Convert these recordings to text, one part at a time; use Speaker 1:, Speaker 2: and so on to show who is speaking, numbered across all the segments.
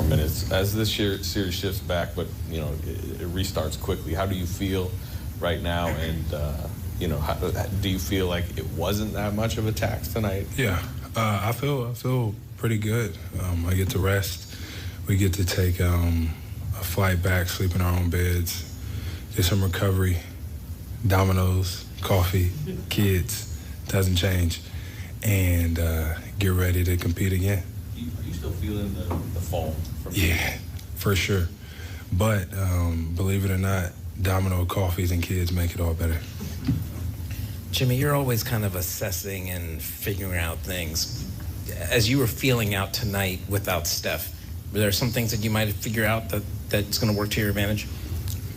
Speaker 1: minutes. As this series shifts back, but it restarts quickly. How do you feel right now? And do you feel like it wasn't that much of a tax tonight?
Speaker 2: Yeah, I feel pretty good. I get to rest. We get to take a flight back, sleep in our own beds, get some recovery, dominoes, coffee, kids, doesn't change, and get ready to compete again.
Speaker 1: Are you still feeling the fall?
Speaker 2: Yeah, for sure. But believe it or not, domino, coffees, and kids make it all better.
Speaker 3: Jimmy, you're always kind of assessing and figuring out things. As you were feeling out tonight without Steph, were there some things that you might figure out that's going to work to your advantage?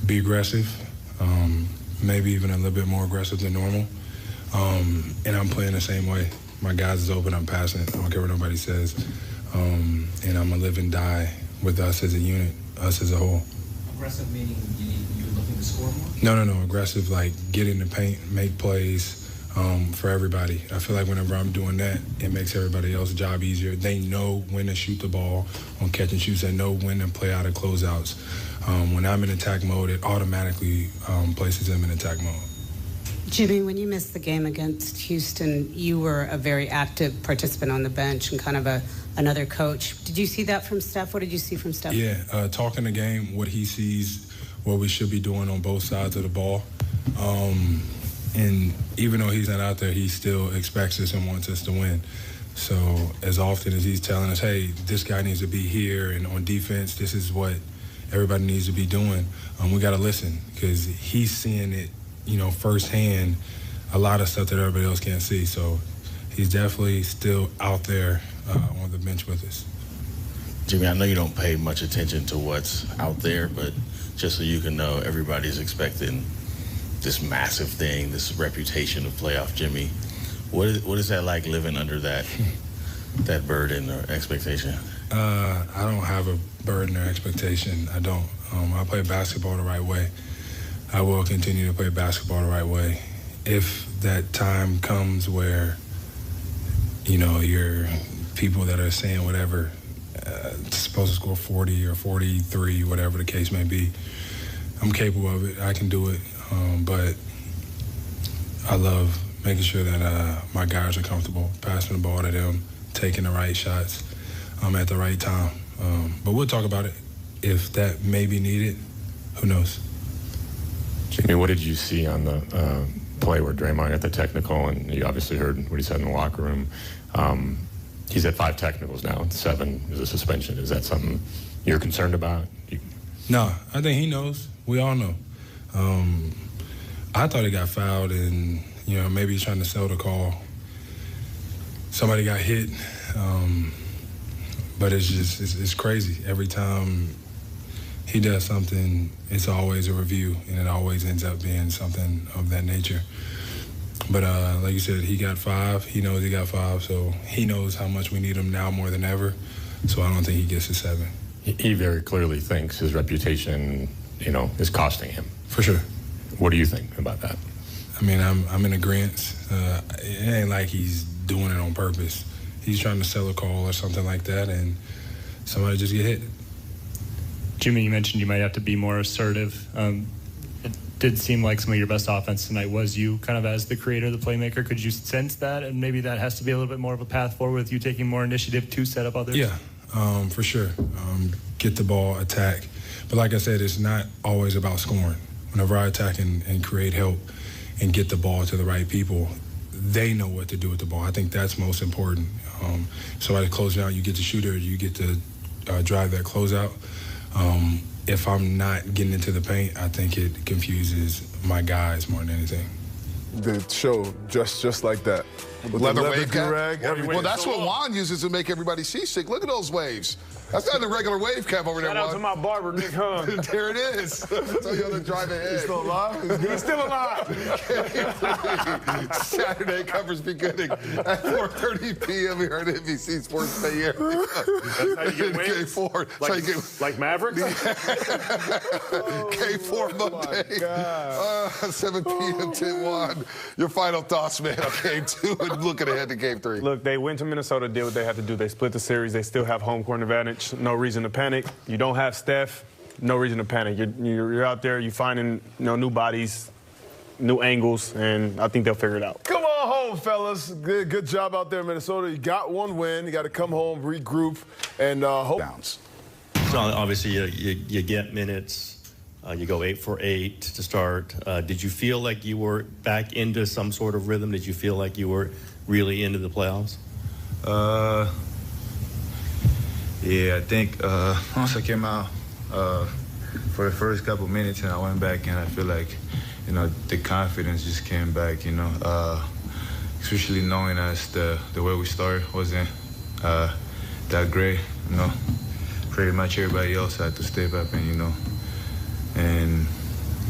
Speaker 2: Be aggressive, maybe even a little bit more aggressive than normal. And I'm playing the same way. My guys is open, I'm passing. I don't care what nobody says. And I'm going to live and die with us as a unit, us as a whole.
Speaker 3: Aggressive meaning you're looking to score more?
Speaker 2: No. Aggressive, like get in the paint, make plays for everybody. I feel like whenever I'm doing that, it makes everybody else's job easier. They know when to shoot the ball on catch and shoots. They know when to play out of closeouts. When I'm in attack mode, it automatically places them in attack mode.
Speaker 4: Jimmy, when you missed the game against Houston, you were a very active participant on the bench and kind of another coach. Did you see that from Steph? What did you see from Steph?
Speaker 2: Yeah, talking the game, what he sees, what we should be doing on both sides of the ball. And even though he's not out there, he still expects us and wants us to win. So as often as he's telling us, hey, this guy needs to be here, and on defense, this is what everybody needs to be doing, we got to listen, because he's seeing it, firsthand, a lot of stuff that everybody else can't see. So he's definitely still out there on the bench with us.
Speaker 5: Jimmy, I know you don't pay much attention to what's out there, but just so you can know, everybody's expecting this massive thing, this reputation of playoff Jimmy. What is that like, living under that burden or expectation?
Speaker 2: I don't have a burden or expectation. I don't. I play basketball the right way. I will continue to play basketball the right way. If that time comes where, you're people that are saying whatever, supposed to score 40 or 43, whatever the case may be, I'm capable of it. I can do it. But I love making sure that my guys are comfortable, passing the ball to them, taking the right shots at the right time. But we'll talk about it. If that may be needed, who knows?
Speaker 6: Jimmy, what did you see on the play where Draymond got the technical, and you obviously heard what he said in the locker room? He's at 5 technicals now, 7 is a suspension. Is that something you're concerned about?
Speaker 2: No, I think he knows. We all know. I thought he got fouled, and maybe he's trying to sell the call. Somebody got hit, but it's crazy. Every time he does something, it's always a review, and it always ends up being something of that nature. But like you said, he got 5. He knows he got 5, so he knows how much we need him now more than ever. So I don't think he gets to 7.
Speaker 6: He very clearly thinks his reputation, is costing him.
Speaker 2: For sure.
Speaker 6: What do you think about that?
Speaker 2: I mean, I'm in agreement. It ain't like he's doing it on purpose. He's trying to sell a call or something like that, and somebody just get hit.
Speaker 7: Jimmy, you mentioned you might have to be more assertive. It did seem like some of your best offense tonight was you kind of as the creator, the playmaker. Could you sense that? And maybe that has to be a little bit more of a path forward with you taking more initiative to set up others?
Speaker 2: Yeah, for sure. Get the ball, attack. But like I said, it's not always about scoring. Whenever I attack and create help and get the ball to the right people, they know what to do with the ball. I think that's most important. Somebody closing out, you get to shoot it, or you get to drive that closeout. If I'm not getting into the paint, I think it confuses my guys more than anything.
Speaker 8: The show just like that.
Speaker 9: With leather wave cap?
Speaker 8: Well, that's what Juan uses to make everybody seasick. Look at those waves. That's not the regular wave cap over there, Juan.
Speaker 9: Shout out to my barber, Nick Hunt.
Speaker 8: There it is. Tell you on the drive ahead.
Speaker 9: He's still alive? He's still alive.
Speaker 8: Saturday coverage beginning at 4:30 p.m. here at NBC Sports Bay Area.
Speaker 9: That's how you get wins?
Speaker 8: K4.
Speaker 9: Like Mavericks?
Speaker 8: K4 Monday. 7 p.m. 10-1. Your final thoughts, man, on Game 2 and looking ahead to Game 3.
Speaker 9: Look, they went to Minnesota, did what they had to do. They split the series. They still have home court advantage. Doncic, no reason to panic. You don't have Steph, no reason to panic. You're out there, you're finding new bodies, new angles, and I think they'll figure it out.
Speaker 10: Come on home, fellas. Good job out there in Minnesota. You got one win. You got to come home, regroup, and hope.
Speaker 11: Bounce. So obviously, you get minutes. You go 8 for 8 to start. Did you feel like you were back into some sort of rhythm? Did you feel like you were really into the playoffs?
Speaker 12: Yeah, I think once I came out for the first couple minutes and I went back and I feel like, the confidence just came back, especially knowing us the way we started wasn't that great, Pretty much everybody else had to step up and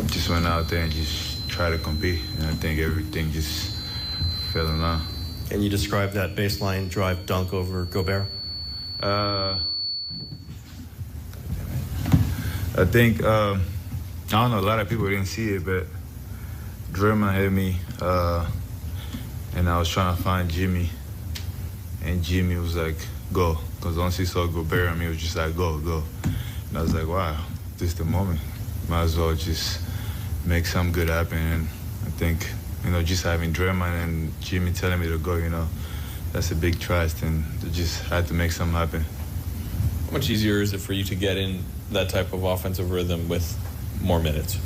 Speaker 12: just went out there and just try to compete. And I think everything just fell in line.
Speaker 11: Can you describe that baseline drive dunk over Gobert?
Speaker 12: I think, I don't know, a lot of people didn't see it, but Draymond hit me, and I was trying to find Jimmy, and Jimmy was like, go. Because once he saw Gobert, he was just like, go. And I was like, wow, this is the moment. Might as well just make something good happen. And I think, just having Draymond and Jimmy telling me to go, that's a big trust, and just had to make something happen.
Speaker 1: How much easier is it for you to get in that type of offensive rhythm with more minutes?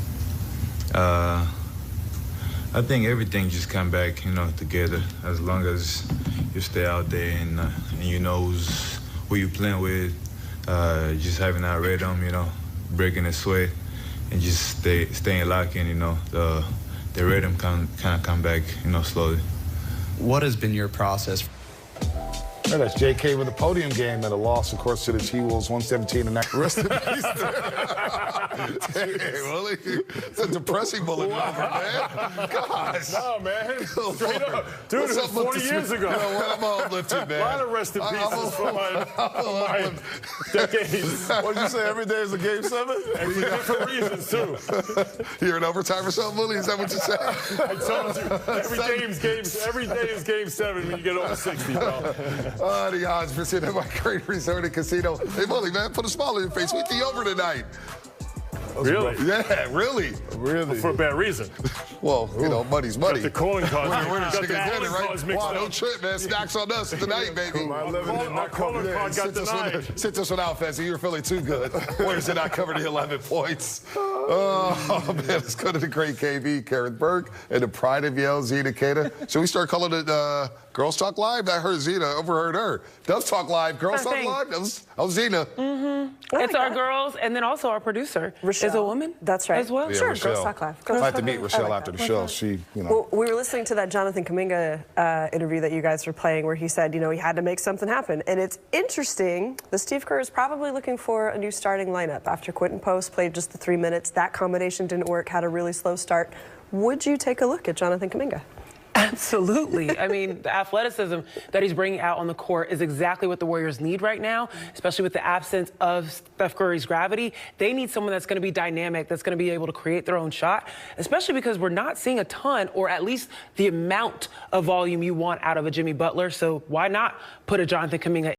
Speaker 12: I think everything just come back, together. As long as you stay out there and you know who you playing with, just having that rhythm, breaking the sweat, and just staying locked in, the rhythm kind of come back, slowly.
Speaker 13: What has been your process?
Speaker 8: And that's J.K. with a podium game and a loss, of course, to the T-Wolves, 117 and that. Rest in peace. Hey, Willie, it's a depressing bullet number, man. Gosh.
Speaker 9: No, man. Straight up. Dude, it was 40 years ago.
Speaker 8: You know what? I'm uplifted, man.
Speaker 9: A lot of rest in pieces for my decades.
Speaker 10: What did you say? Every day is a game 7?
Speaker 9: And for different reasons, too.
Speaker 8: You're in overtime or something, Willie? Is that what you said?
Speaker 9: I told you. Every day is game 7 when you get over 60, bro.
Speaker 8: The odds for sitting at my great resort and casino. Hey, Willie, man, put a smile on your face. We the over tonight.
Speaker 9: Really?
Speaker 8: Yeah, really.
Speaker 10: Really?
Speaker 9: For a bad reason.
Speaker 8: Well, money's money.
Speaker 9: Got the calling card.
Speaker 8: We're
Speaker 9: Got the calling cards mixed
Speaker 8: Wow,
Speaker 9: up.
Speaker 8: don't trip, man. Snacks on us tonight, baby.
Speaker 9: Our calling card got denied.
Speaker 8: Sit this one out, Fezzi. You were feeling too good. Warriors did not cover the 11 points. Oh, man, let's go to the great KB, Karen Burke, and the pride of Yale, Zena Cada. Should we start calling it Girls Talk Live? I heard Zena, overheard her. Does Talk Live, Girls Talk Live? That was Zena.
Speaker 14: It's our girls, and then also our producer is a woman.
Speaker 15: That's right.
Speaker 14: As well.
Speaker 8: Yeah,
Speaker 15: Sure,
Speaker 8: Rochelle.
Speaker 15: Girls Talk Live.
Speaker 8: I'd like to meet Rochelle after the show. She,
Speaker 15: Well, we were listening to that Jonathan Kuminga interview that you guys were playing where he said, he had to make something happen. And it's interesting that Steve Kerr is probably looking for a new starting lineup after Quentin Post played just the 3 minutes. That combination didn't work, had a really slow start. Would you take a look at Jonathan Kuminga?
Speaker 14: Absolutely. I mean, the athleticism that he's bringing out on the court is exactly what the Warriors need right now, especially with the absence of Steph Curry's gravity. They need someone that's going to be dynamic, that's going to be able to create their own shot, especially because we're not seeing a ton, or at least the amount of volume you want out of a Jimmy Butler. So why not put a Jonathan Kuminga